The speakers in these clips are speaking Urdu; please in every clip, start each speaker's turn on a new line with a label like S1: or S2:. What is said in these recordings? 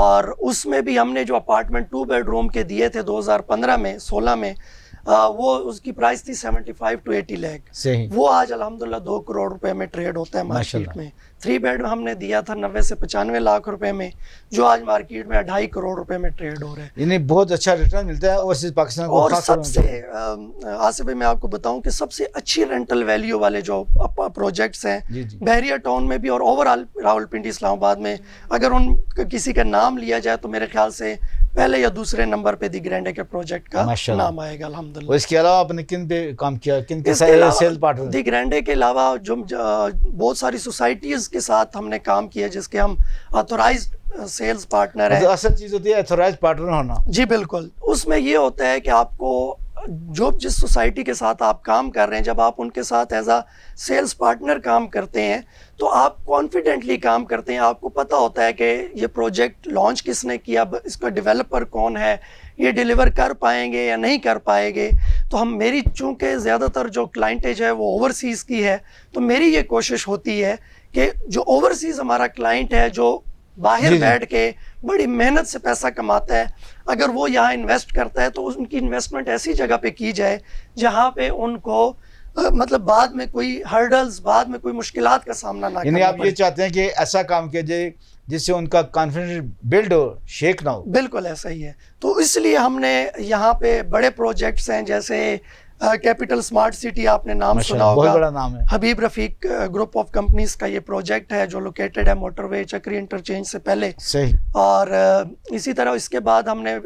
S1: اور اس میں بھی ہم نے جو اپارٹمنٹ 2 بیڈروم کے دیے تھے 2015 میں 16 میں وہ اس کی پرائس تھی 75 to 80 لاکھ. وہ آج الحمدللہ 2 کروڑ روپے میں ٹریڈ ہوتا ہے مارکیٹ میں. 3 بیڈ ہم نے دیا تھا 90 سے 95 لاکھ روپے میں, جو آج مارکیٹ میں 2.5 کروڑ روپے میں ٹریڈ ہو رہا ہے.
S2: یعنی بحت اچھا ریٹرن ملتا ہے اوورسیز پاکستان کو.
S1: اور سب سے آصف بھائی میں آپ کو بتاؤں کہ سب سے اچھی رینٹل ویلیو والے جو پروجیکٹس ہیں بحریہ ٹاؤن میں بھی اور اوور آل راولپنڈی اسلام آباد میں, اگر ان کسی کا نام لیا جائے تو میرے خیال سے پہلے یا دوسرے نمبر پہ دی گرینڈے کے پروجیکٹ کا نام آئے گا الحمدللہ.
S2: اس کے علاوہ آپ نے کن پہ کام کیا, کن کے سیل پارٹنر؟
S1: دی گرینڈے کے علاوہ جو بہت ساری سوسائٹیز کے ساتھ ہم نے کام کیا جس کے ہم آتھورائزڈ سیلز پارٹنر ہیں.
S2: اصل چیز ہوتی ہے آتھورائزڈ پارٹنر ہونا.
S1: جی بالکل. اس میں یہ ہوتا ہے کہ آپ کو جو جس سوسائٹی کے ساتھ آپ کام کر رہے ہیں, جب آپ ان کے ساتھ ایز اے سیلز پارٹنر کام کرتے ہیں تو آپ کانفیڈنٹلی کام کرتے ہیں. آپ کو پتہ ہوتا ہے کہ یہ پروجیکٹ لانچ کس نے کیا, اس کا ڈیولپر کون ہے, یہ ڈیلیور کر پائیں گے یا نہیں کر پائیں گے. تو میری چونکہ زیادہ تر جو کلائنٹیج ہے وہ اوورسیز کی ہے, تو میری یہ کوشش ہوتی ہے کہ جو اوورسیز ہمارا کلائنٹ ہے جو باہر بیٹھ کے بڑی محنت سے پیسہ کماتا ہے, اگر وہ یہاں انویسٹ کرتا ہے تو ان کی انویسٹمنٹ ایسی جگہ پہ کی جائے جہاں پہ ان کو مطلب بعد میں کوئی ہرڈلز, بعد میں کوئی مشکلات کا سامنا نہ کرنا پڑے.
S2: یعنی آپ یہ چاہتے ہیں کہ ایسا کام کیا جائے جس سے ان کا کانفیڈنس بلڈ ہو, شیک نہ ہو. بالکل
S1: ایسا ہی ہے. تو اس لیے ہم نے یہاں پہ بڑے پروجیکٹس ہیں جیسے کیپٹل اسمارٹ سٹی, آپ نے نام سنا ہوگا,
S2: بہت بڑا نام ہے.
S1: حبیب رفیق گروپ آف کمپنیز کا یہ پروجیکٹ ہے جو لوکیٹڈ ہے موٹر وے چکری انٹرچینج سے پہلے.
S2: صحیح.
S1: اور اسی طرح اس کے بعد ہم نے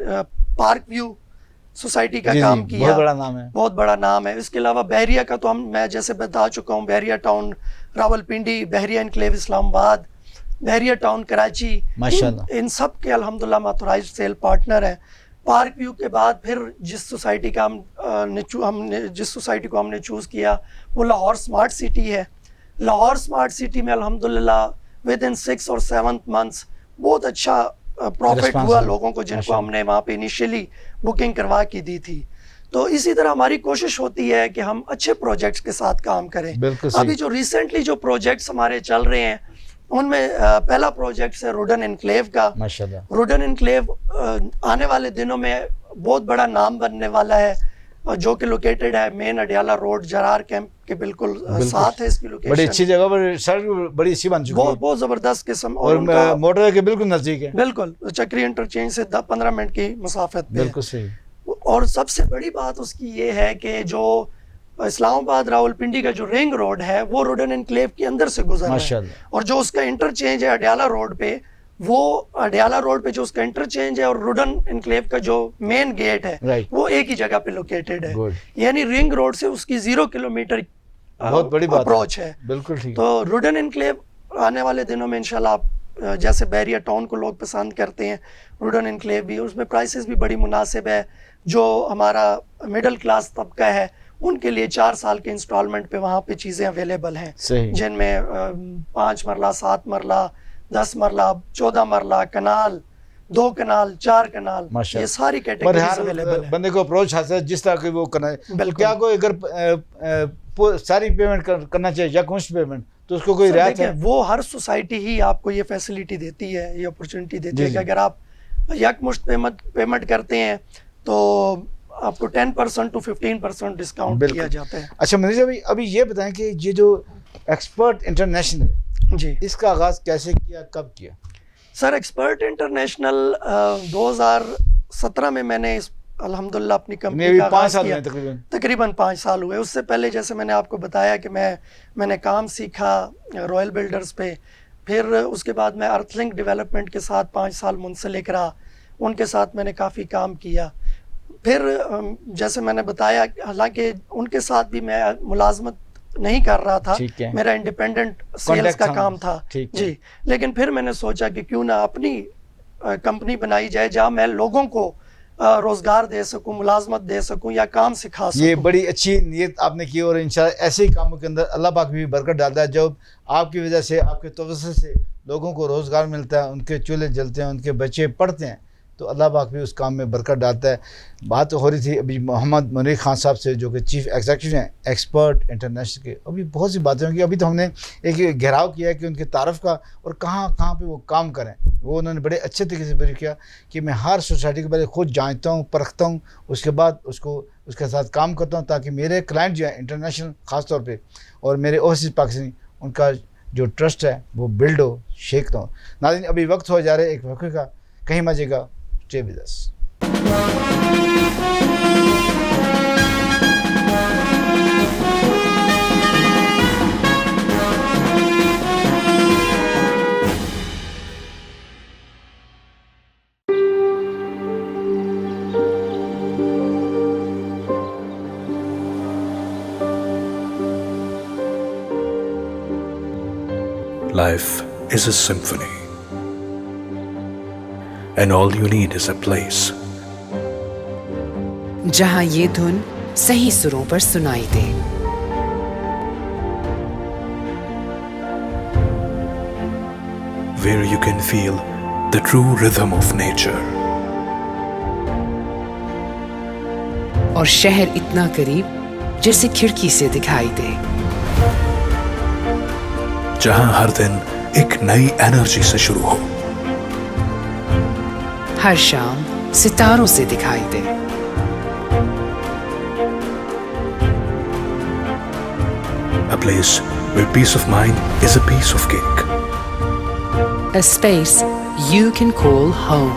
S1: پارک ویو سوسائٹی کا کام کیا,
S2: بہت بڑا نام ہے.
S1: بہت بڑا نام ہے. اس کے علاوہ بحریہ کا تو میں جیسے بتا چکا ہوں, بحریہ ٹاؤن راولپنڈی, بحریہ انکلیو اسلام آباد, بحریہ ٹاؤن کراچی, ان سب کے الحمدللہ ہم آتھورائزڈ سیل پارٹنر ہیں. پارک ویو کے بعد پھر جس سوسائٹی کا جس سوسائٹی کو ہم نے چوز کیا وہ لاہور اسمارٹ سٹی ہے. لاہور اسمارٹ سٹی میں الحمدللہ ود ان 6 اور 7 months بہت اچھا پروفٹ ہوا لوگوں کو جن کو ہم نے وہاں پہ انیشیلی بکنگ کروا کی دی تھی. تو اسی طرح ہماری کوشش ہوتی ہے کہ ہم اچھے پروجیکٹس کے ساتھ کام کریں. ابھی جو ریسنٹلی جو پروجیکٹس ہمارے چل رہے ہیں ان میں پہلا پروجیکٹ ہے روڈن انکلیو کا. روڈن انکلیو آنے والے دنوں میں بہت بڑا نام بننے والا ہے, جو کہ لوکیٹڈ ہے مین اڈیالہ روڈ جرار کیمپ کے بالکل ساتھ ہے. اس کی لوکیشن
S2: بڑی اچھی جگہ پر, سڑک بڑی اچھی بن چکی ہے,
S1: بہت زبردست قسم,
S2: اور موٹر وے کے بالکل نزدیک ہے.
S1: بالکل چکری انٹرچینج سے 15 منٹ کی مسافت پہ.
S2: بالکل صحیح.
S1: اور سب سے بڑی بات اس کی یہ ہے کہ جو اسلام آباد راولپنڈی کا جو رنگ روڈ ہے وہ روڈن انکلیو کے اندر سے گزر رہا ہے, اور جو اس کا انٹرچینج ہے اڈیالہ روڈ پہ, وہ اڈیالہ روڈ پہ جو اس کا انٹرچینج ہے اور روڈن انکلیو کا جو مین گیٹ ہے وہ ایک ہی جگہ پہ لوکیٹڈ ہے. یعنی رنگ روڈ سے اس کی 0 کلومیٹر
S2: بہت بڑی
S1: اپروچ ہے.
S2: بالکل ٹھیک.
S1: تو روڈن انکلیو آنے والے دنوں میں انشاءاللہ آپ جیسے بحریہ ٹاؤن کو لوگ پسند کرتے ہیں, روڈن انکلیو بھی, اس میں پرائسز بھی بڑی مناسب ہے. جو ہمارا مڈل کلاس طبقہ ہے ان کے لیے 4 سال کے انسٹالمنٹ پہ وہاں پہ چیزیں اویلیبل ہیں, جن میں 5 مرلہ 7 مرلہ 10 مرلہ 14 مرلہ کنال 2 کنال 4 کنال, یہ ساری کیٹیگریز اویلیبل ہیں.
S2: بندے کو اپروچ حاصل ہے جس طرح کی وہ کرنا ہے. کیا کوئی اگر ساری پیمنٹ کرنا چاہیے یا کچھ پیمنٹ تو اس کو کوئی رعایت ہے؟
S1: وہ ہر سوسائٹی ہی آپ کو یہ فیسلٹی دیتی ہے, یہ اپرچونٹی دیتی ہے کہ اگر آپ یکمشت پیمنٹ کرتے ہیں تو آپ کو 10% to 15% ڈسکاؤنٹ دیا جاتا ہے.
S2: اچھا منیر جی, ابھی یہ بتائیں کہ یہ جو ایکسپرٹ انٹرنیشنل
S1: جی
S2: اس کا آغاز کیسے کیا, کب کیا؟
S1: سر ایکسپرٹ انٹرنیشنل 2017 میں نے الحمدللہ اپنی کمپنی کا آغاز کیا. تقریباً 5 سال ہوئے. اس سے پہلے جیسے میں نے آپ کو بتایا کہ میں نے کام سیکھا رائل بلڈرز پہ, پھر اس کے بعد میں ارتھ لنک ڈیولپمنٹ کے ساتھ 5 سال منسلک رہا, ان کے ساتھ میں نے کافی کام کیا. پھر جیسے میں نے بتایا حالانکہ ان کے ساتھ بھی میں ملازمت نہیں کر رہا تھا, میرا انڈیپینڈنٹ سیلز کا کام تھا جی, لیکن پھر میں نے سوچا کہ کیوں نہ اپنی کمپنی بنائی جائے جہاں میں لوگوں کو روزگار دے سکوں, ملازمت دے سکوں یا کام سکھا سکوں.
S2: یہ بڑی اچھی نیت آپ نے کی, اور انشاءاللہ ایسے ہی کاموں کے اندر اللہ پاک بھی برکت ڈالتا ہے. جب آپ کی وجہ سے, آپ کے توسط سے لوگوں کو روزگار ملتا ہے, ان کے چولہے جلتے ہیں, ان کے بچے پڑھتے ہیں, تو اللہ پاک بھی اس کام میں برکت ڈالتا ہے. بات ہو رہی تھی ابھی محمد منیر خان صاحب سے جو کہ چیف ایگزیکٹو ہیں ایکسپرٹ انٹرنیشنل کے. ابھی بہت سی باتیں ہوں گی. ابھی تو ہم نے ایک گھیراؤ کیا ہے کہ ان کے تعارف کا اور کہاں کہاں پہ وہ کام کریں. وہ انہوں نے بڑے اچھے طریقے سے بیان کیا کہ میں ہر سوسائٹی کو پہلے خود جانچتا ہوں, پرکھتا ہوں, اس کے بعد اس کے ساتھ کام کرتا ہوں تاکہ میرے کلائنٹ جو ہیں انٹرنیشنل خاص طور پہ اور میرے اوورسیز پاکستانی ان کا جو ٹرسٹ ہے وہ بلڈ ہو, شیک نہ ہو. ناظرین ابھی وقت ہو جا رہا ہے ایک وقفے کا, کہیں مزے گا, stay with us.
S3: Life is a symphony, and all you need is a place.
S4: جہاں یہ دھن صحیح سروں پر سنائی دے.
S3: Where you can feel the true rhythm of nature.
S4: اور شہر اتنا قریب جیسے کھڑکی سے دکھائی دے.
S3: جہاں ہر دن ایک نئی انرجی سے شروع ہو.
S4: ہر شام ستاروں سے دکھائی دے.
S3: A place where peace of mind is a piece of cake.
S4: A space you can call home.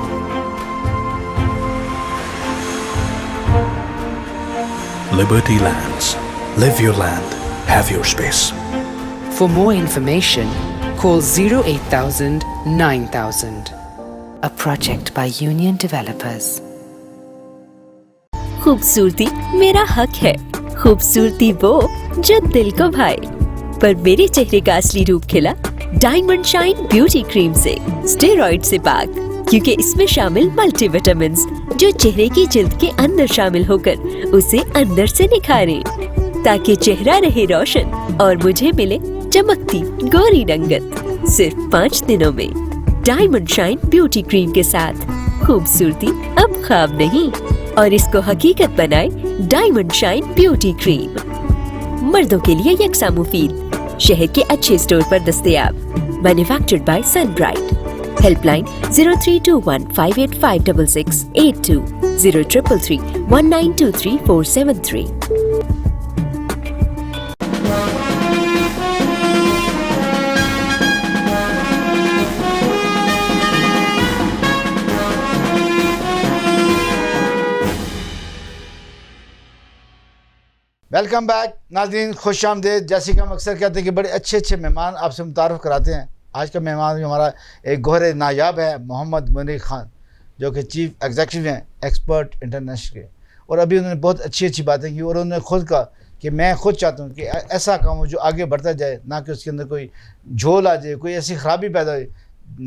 S3: Liberty Lands. Live your land. Have your space.
S4: For more information, call 08000 9000. A project by Union Developers.
S5: خوبصورتی میرا حق ہے, خوبصورتی وہ جو دل کو بھائے. پر میرے چہرے کا اصلی روپ کھلا ڈائمنڈ شائن بیوٹی کریم سے, اسٹیرائڈ سے پاک, کیونکہ اس میں شامل ملٹی وٹامنز جو چہرے کی جلد کے اندر شامل ہو کر اسے اندر سے نکھاریں تاکہ چہرہ رہے روشن اور مجھے ملے چمکتی گوری رنگت. صرف 5 دنوں میں ڈائمنڈ شائن بیوٹی کریم کے ساتھ خوبصورتی اب خواب نہیں, اور اس کو حقیقت بنائے ڈائمنڈ شائن بیوٹی کریم. مردوں کے لیے یکساں مفید, شہر کے اچھے اسٹور پر دستیاب. Manufactured by Sun Bright. Helpline 0321585662 0333192343.
S2: Welcome back ناظرین, خوش آمدید. جیسے کہ ہم اکثر کہتے ہیں کہ بڑے اچھے اچھے مہمان آپ سے متعارف کراتے ہیں. آج کا مہمان بھی ہمارا ایک گوہر نایاب ہے, محمد منیر خان, جو کہ چیف ایگزیکٹو ہیں ایکسپرٹ انٹرنیشنل کے. اور ابھی انہوں نے بہت اچھی اچھی باتیں کی, اور انہوں نے خود کہا کہ میں خود چاہتا ہوں کہ ایسا کام ہو جو آگے بڑھتا جائے, نہ کہ اس کے اندر کوئی جھول آ جائے, کوئی ایسی خرابی پیدا ہو,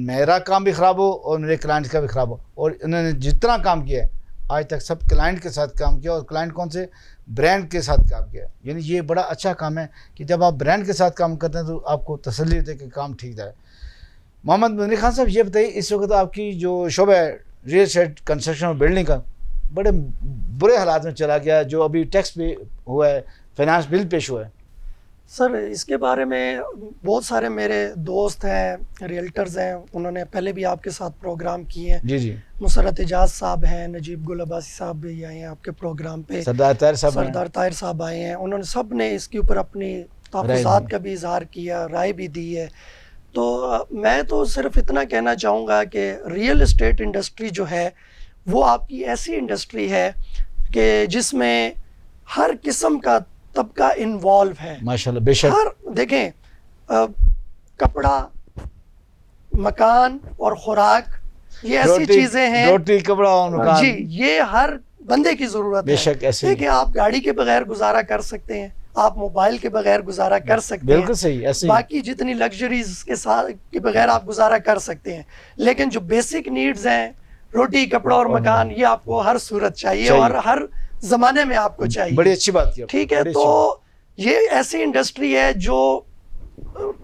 S2: میرا کام بھی خراب ہو اور میرے کلائنٹ کا بھی خراب ہو. اور انہوں نے جتنا کام کیا ہے آج تک سب کلائنٹ کے ساتھ کام کیا, اور کلائنٹ کون سے, برانڈ کے ساتھ کام کیا. یعنی یہ بڑا اچھا کام ہے کہ جب آپ برانڈ کے ساتھ کام کرتے ہیں تو آپ کو تسلی ہوتی ہے کہ کام ٹھیک جائے. محمد منیر خان صاحب یہ بتائیے, اس وقت آپ کی جو شعبہ ہے ریئل اسٹیٹ کنسٹرکشن اور بلڈنگ کا بڑے برے حالات میں چلا گیا, جو ابھی ٹیکس پہ ہوا ہے, فائنانس بل پیش ہوا ہے.
S1: سر اس کے بارے میں بہت سارے میرے دوست ہیں, ریئلٹرز ہیں, انہوں نے پہلے بھی آپ کے ساتھ پروگرام کیے ہیں.
S2: جی جی,
S1: مسرت اجاز صاحب ہیں, نجیب گل عباسی صاحب بھی آئے ہیں آپ کے پروگرام پہ,
S2: سردار طاہر
S1: صاحب آئے ہیں. انہوں نے سب نے اس کے اوپر اپنی تحفظات کا بھی اظہار کیا, رائے بھی دی ہے. تو میں تو صرف اتنا کہنا چاہوں گا کہ ریئل اسٹیٹ انڈسٹری جو ہے وہ آپ کی ایسی انڈسٹری ہے کہ جس میں ہر قسم کا طبقہ انوالو ہے.
S2: ماشاءاللہ, بے شک.
S1: ہر دیکھیں, کپڑا, مکان اور خوراک, یہ ایسی چیزیں ہیں,
S2: روٹی, کپڑا اور مکان,
S1: جی یہ ہر بندے کی ضرورت
S2: بے شک. ایسے
S1: ہے کہ آپ گاڑی کے بغیر گزارا کر سکتے ہیں, آپ موبائل کے بغیر گزارا کر سکتے ہیں,
S2: بالکل صحیح, ایسے
S1: باقی جتنی لگژریز کے ساتھ کے بغیر آپ گزارا کر سکتے ہیں. لیکن جو بیسک نیڈز ہیں, روٹی, کپڑا اور مکان, یہ آپ کو ہر صورت چاہیے اور ہر زمانے میں آپ کو چاہیے.
S2: بڑی اچھی بات کی,
S1: ٹھیک ہے. تو یہ ایسی انڈسٹری ہے جو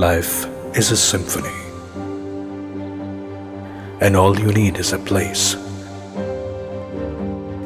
S3: Life is a symphony, and all you need is a place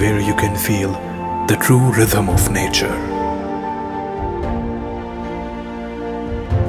S3: where you can feel the true rhythm of nature.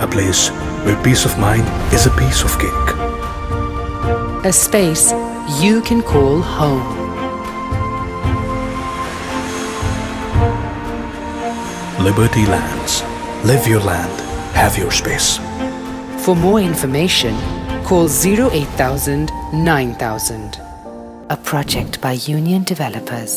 S3: a place where peace of mind is a piece of cake.
S4: a space you can call home.
S3: Liberty Lands. Live your land, have your space.
S4: For more information, call 08000 9000. A project by Union Developers.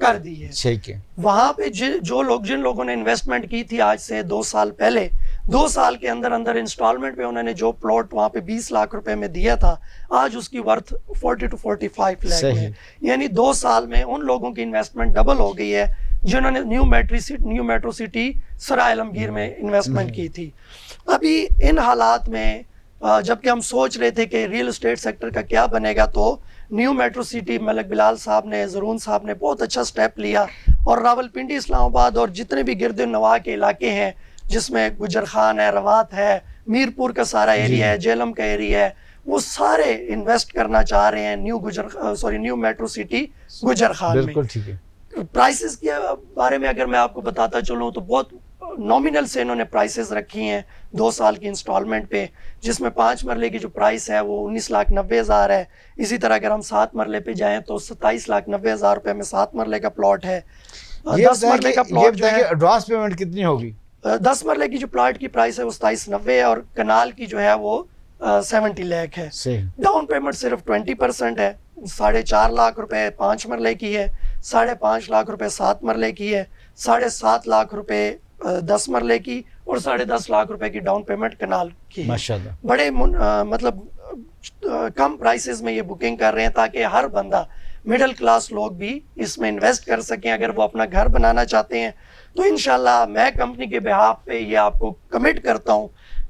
S1: کر دی ہے.
S2: ٹھیک ہے.
S1: وہاں پہ جن لوگوں نے انویسٹمنٹ کی تھی آج سے 2 سال پہلے, 2 سال کے اندر انسٹالمنٹ پہ انہوں نے جو پلاٹ وہاں پہ 20 لاکھ روپے میں دیا تھا, آج اس کی ورتھ 40 to 45 لاکھ ہے. یعنی 2 سال میں ان لوگوں کی انویسٹمنٹ ڈبل ہو گئی ہے جنہوں نے نیو میٹرو سٹی سرائے عالمگیر میں انویسٹمنٹ کی تھی. ابھی ان حالات میں جبکہ ہم سوچ رہے تھے کہ ریئل اسٹیٹ سیکٹر کا کیا بنے گا, تو نیو میٹرو سٹی ملک بلال صاحب نے, زرون صاحب نے بہت اچھا سٹیپ لیا, اور راولپنڈی, اسلام آباد اور جتنے بھی گرد نواح کے علاقے ہیں جس میں گجر خان ہے, روات ہے, میرپور کا سارا ایریا ہے, جیلم کا ایریا ہے, وہ سارے انویسٹ کرنا چاہ رہے ہیں نیو میٹرو سٹی گجر خان میں.
S2: بالکل ٹھیک ہے.
S1: پرائسز کے بارے میں اگر میں آپ کو بتاتا چلوں تو بہت نومینل سے انہوں نے پرائسز رکھی ہیں 2 سال کی انسٹالمنٹ پہ, جس میں 5 مرلے کی جو پرائس ہے وہ 19,90,000 ہے. اسی طرح اگر ہم 7 مرلے پہ جائیں تو 27,90,000 روپے میں 7 مرلے کا پلاٹ ہے. 10 مرلے کا پلاٹ جو ہے,
S2: ایڈوانس پیمنٹ کتنی ہوگی؟
S1: 10 مرلے کی جو پلاٹ کی پرائس ہے وہ 27,90 ہے, اور کنال کی جو ہے وہ 70 لاکھ ہے. ڈاؤن پیمنٹ صرف 20% ہے. 4.5 لاکھ روپے 5 مرلے کی ہے, 5.5 لاکھ روپے 7 مرلے کی ہے, 7.5 لاکھ روپے 10 مرلے کی, اور 10.5 لاکھ روپے کی ڈاؤن پیمنٹ کنال کی.
S2: ماشاءاللہ
S1: بڑے مطلب کم پرائسز میں یہ بکنگ کر رہے ہیں تاکہ ہر بندہ, مڈل کلاس لوگ بھی اس میں انویسٹ کر سکیں اگر وہ اپنا گھر بنانا چاہتے ہیں. تو انشاءاللہ میں کمپنی کے بہاف پہ یہ آپ کو کمٹ کرتا ہوں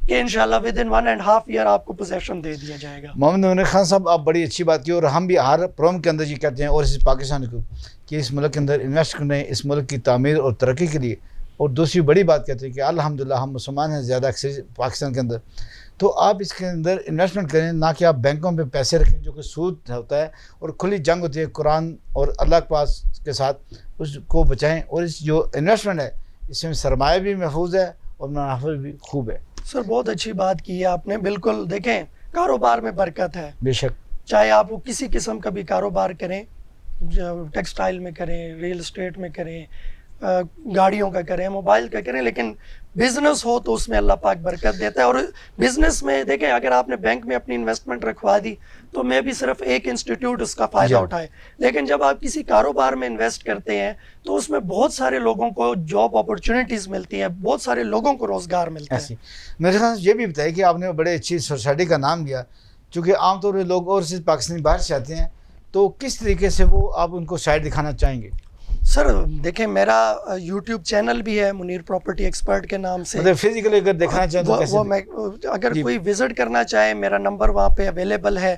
S1: کہ انشاءاللہ ودن 1.5 ایئر آپ کو پوزیشن دے دیا جائے گا.
S2: محمد عمر خان صاحب, آپ بڑی اچھی بات کی, اور ہم بھی ہر پروگرام کے اندر یہ کہتے ہیں, اور اس پاکستان کو, کہ اس ملک کے اندر انویسٹ کرنے, اس ملک کی تعمیر اور ترقی کے لیے. اور دوسری بڑی بات کہتے ہیں کہ الحمدللہ ہم مسلمان ہیں زیادہ اکثر پاکستان کے اندر, تو آپ اس کے اندر انویسٹمنٹ کریں, نہ کہ آپ بینکوں پہ پیسے رکھیں جو کہ سود ہوتا ہے, اور کھلی جنگ ہوتی ہے قرآن اور اللہ کے پاس کے ساتھ, اس کو بچائیں. اور اس جو انویسٹمنٹ ہے اس میں سرمایہ بھی محفوظ ہے اور منافع بھی خوب ہے.
S1: سر بہت اچھی بات کی ہے آپ نے. بالکل دیکھیں, کاروبار میں برکت ہے,
S2: بے شک,
S1: چاہے آپ وہ کسی قسم کا بھی کاروبار کریں, ٹیکسٹائل میں کریں, ریئل اسٹیٹ میں کریں, گاڑیوں کا کریں, موبائل کا کریں, لیکن بزنس ہو تو اس میں اللہ پاک برکت دیتا ہے. اور بزنس میں دیکھیں, اگر آپ نے بینک میں اپنی انویسٹمنٹ رکھوا دی تو میں بھی صرف ایک انسٹیٹیوٹ اس کا فائدہ اٹھائے, لیکن جب آپ کسی کاروبار میں انویسٹ کرتے ہیں تو اس میں بہت سارے لوگوں کو جاب اپرچونیٹیز ملتی ہیں, بہت سارے لوگوں کو روزگار ملتا ہے.
S2: میرے خیال سے یہ بھی بتائیے کہ آپ نے بڑے اچھی سوسائٹی کا نام لیا, چونکہ عام طور پہ لوگ اور صرف پاکستانی باہر سے آتے ہیں, تو کس طریقے سے وہ آپ ان کو سائٹ دکھانا چاہیں گے؟
S1: سر دیکھیں, میرا یوٹیوب چینل بھی ہے منیر پراپرٹی ایکسپرٹ کے نام سے.
S2: مطلب فزیکلی اگر دیکھنا چاہیں تو کیسے؟
S1: وہ میں اگر کوئی وزٹ کرنا چاہے, میرا نمبر وہاں پہ اویلیبل ہے,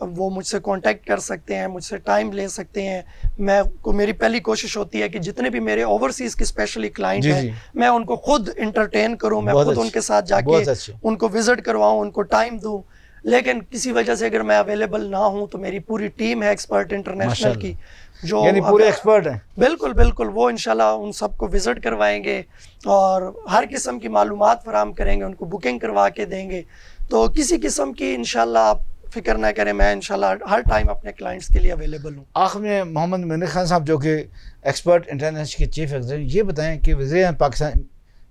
S1: وہ مجھ سے کانٹیکٹ کر سکتے ہیں, مجھ سے ٹائم لے سکتے ہیں. میری پہلی کوشش ہوتی ہے کہ جتنے بھی میرے اوورسیز کے اسپیشلی کلائنٹ ہیں میں ان کو خود انٹرٹین کروں, میں خود ان کے ساتھ جا کے ان کو وزٹ کرواؤں, ان کو ٹائم دوں. لیکن کسی وجہ سے اگر میں اویلیبل نہ ہوں تو میری پوری ٹیم ہے ایکسپرٹ انٹرنیشنل کی, جو
S2: یعنی پورے ایکسپرٹ ہیں.
S1: بالکل بالکل, وہ انشاءاللہ ان سب کو وزٹ کروائیں گے اور ہر قسم کی معلومات فراہم کریں گے, ان کو بکنگ کروا کے دیں گے. تو کسی قسم کی انشاءاللہ آپ فکر نہ کریں, میں انشاءاللہ ہر ٹائم اپنے کلائنٹس کے لیے اویلیبل ہوں.
S2: آخر میں محمد منیر خان صاحب جو کہ ایکسپرٹ انٹرنیشنل کے چیف ایگزیکٹو, یہ بتائیں کہ وزیر پاکستان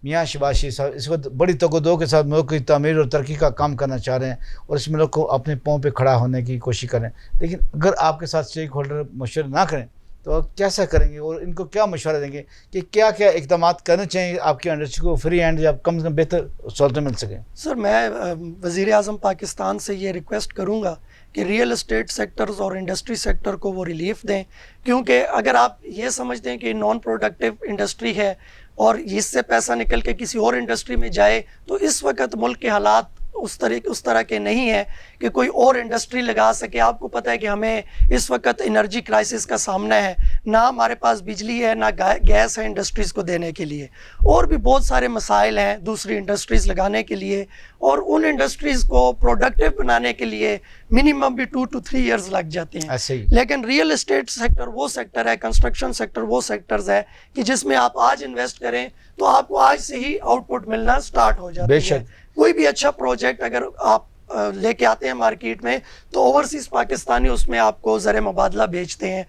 S2: میاں شہباز شریف صاحب اس وقت بڑی تگودو کے ساتھ ملک کی تعمیر اور ترقی کا کام کرنا چاہ رہے ہیں, اور اس ملک کو اپنے پاؤں پہ کھڑا ہونے کی کوشش کریں, لیکن اگر آپ کے ساتھ اسٹیک ہولڈر مشورہ نہ کریں تو آپ کیسا کریں گے, اور ان کو کیا مشورہ دیں گے کہ کیا کیا اقدامات کرنے چاہیے آپ کی انڈسٹری کو فری ہینڈ یا کم سے کم بہتر سہولتیں مل سکیں؟
S1: سر میں وزیر اعظم پاکستان سے یہ ریکویسٹ کروں گا کہ ریئل اسٹیٹ سیکٹرز اور انڈسٹری سیکٹر کو وہ ریلیف دیں, کیونکہ اگر آپ یہ سمجھتے ہیں کہ نان پروڈکٹیو انڈسٹری ہے اور اس سے پیسہ نکل کے کسی اور انڈسٹری میں جائے, تو اس وقت ملک کے حالات اس طرح کے نہیں ہے کہ کوئی اور انڈسٹری لگا سکے. آپ کو پتہ ہے کہ ہمیں اس وقت انرجی کرائسس کا سامنا ہے, نہ ہمارے پاس بجلی ہے نہ گیس ہے انڈسٹریز کو دینے کے لیے, اور بھی بہت سارے مسائل ہیں دوسری انڈسٹریز لگانے کے لیے, اور ان انڈسٹریز کو پروڈکٹیو بنانے کے لیے منیمم بھی 2 to 3 ایئرز لگ جاتے ہیں. لیکن ریئل اسٹیٹ سیکٹر وہ سیکٹر ہے, کنسٹرکشن سیکٹر وہ سیکٹرز ہے کہ جس میں آپ آج انویسٹ کریں تو آپ کو آج سے ہی آؤٹ پٹ ملنا سٹارٹ ہو جاتا ہے. کوئی بھی اچھا پروجیکٹ اگر آپ لے کے آتے ہیں مارکیٹ میں تو اوورسیز پاکستانی اس میں آپ کو زر مبادلہ بیچتے ہیں,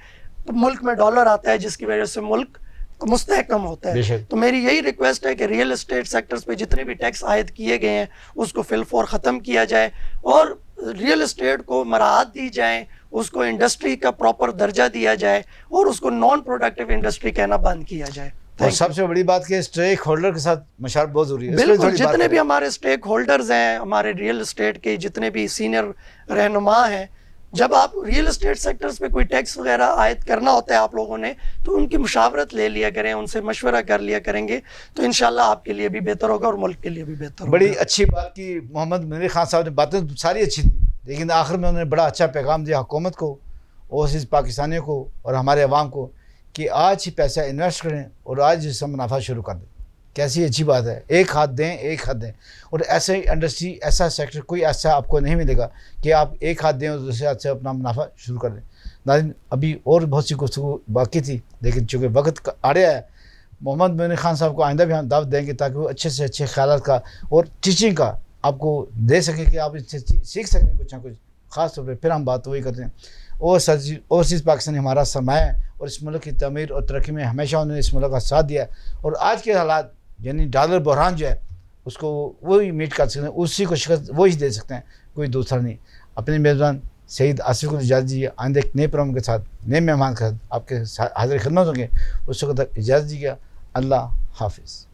S1: تو ملک میں ڈالر آتا ہے جس کی وجہ سے ملک مستحکم ہوتا ہے. تو میری یہی ریکویسٹ ہے کہ ریئل اسٹیٹ سیکٹرز پہ جتنے بھی ٹیکس عائد کیے گئے ہیں اس کو فی الفور ختم کیا جائے, اور ریئل اسٹیٹ کو مراعات دی جائیں, اس کو انڈسٹری کا پراپر درجہ دیا جائے اور اس کو نان پروڈکٹیو انڈسٹری کہنا بند کیا جائے.
S2: اور سب سے بڑی بات کہ اسٹیک ہولڈر کے ساتھ مشاورت بہت ضروری ہے.
S1: بالکل, جتنے بھی ہمارے اسٹیک ہولڈرز ہیں, ہمارے ریئل اسٹیٹ کے جتنے بھی سینئر رہنما ہیں, جب آپ ریئل اسٹیٹ سیکٹرز پہ کوئی ٹیکس وغیرہ عائد کرنا ہوتا ہے آپ لوگوں نے, تو ان کی مشاورت لے لیا کریں, ان سے مشورہ کر لیا کریں گے, تو انشاءاللہ آپ کے لیے بھی بہتر ہوگا اور ملک کے لیے بھی بہتر ہوگا.
S2: بڑی اچھی بات کی محمد منیر خان صاحب نے, باتیں ساری اچھی تھیں, لیکن آخر میں انہوں نے بڑا اچھا پیغام دیا حکومت کو, اوورسیز پاکستانیوں کو اور ہمارے عوام کو کہ آج ہی پیسہ انویسٹ کریں اور آج اس سے منافع شروع کر دیں. کیسی اچھی بات ہے, ایک ہاتھ دیں ایک ہاتھ دیں. اور ایسے انڈسٹری, ایسا سیکٹر کوئی ایسا آپ کو نہیں ملے گا کہ آپ ایک ہاتھ دیں اور دوسرے ہاتھ سے اپنا منافع شروع کر دیں. ناظرین, ابھی اور بہت سی گفتگو باقی تھی, لیکن چونکہ وقت آڑیا ہے, محمد منیر خان صاحب کو آئندہ بھی ہم دعوت دیں گے تاکہ وہ اچھے سے اچھے خیالات کا اور ٹیچنگ کا آپ کو دے سکیں کہ آپ اس سے سیکھ سکیں کچھ نہ کچھ. خاص طور پہ پھر ہم بات وہی کرتے ہیں, اوورسیز پاکستانی ہمارا سرمایہ ہے اور اس ملک کی تعمیر اور ترقی میں ہمیشہ انہوں نے اس ملک کا ساتھ دیا ہے. اور آج کے حالات یعنی ڈالر بحران جو ہے اس کو وہی میٹ کر سکتے ہیں, اسی کو شکست وہی دے سکتے ہیں, کوئی دوسرا نہیں. اپنے میزبان سعید آصف کو اجازت دیجیے, آئندہ ایک نئے پروگرام کے ساتھ نئے مہمان کے ساتھ آپ کے حاضر خدمت ہوں گے. اس وقت تک اجازت دیجیے. اللہ حافظ.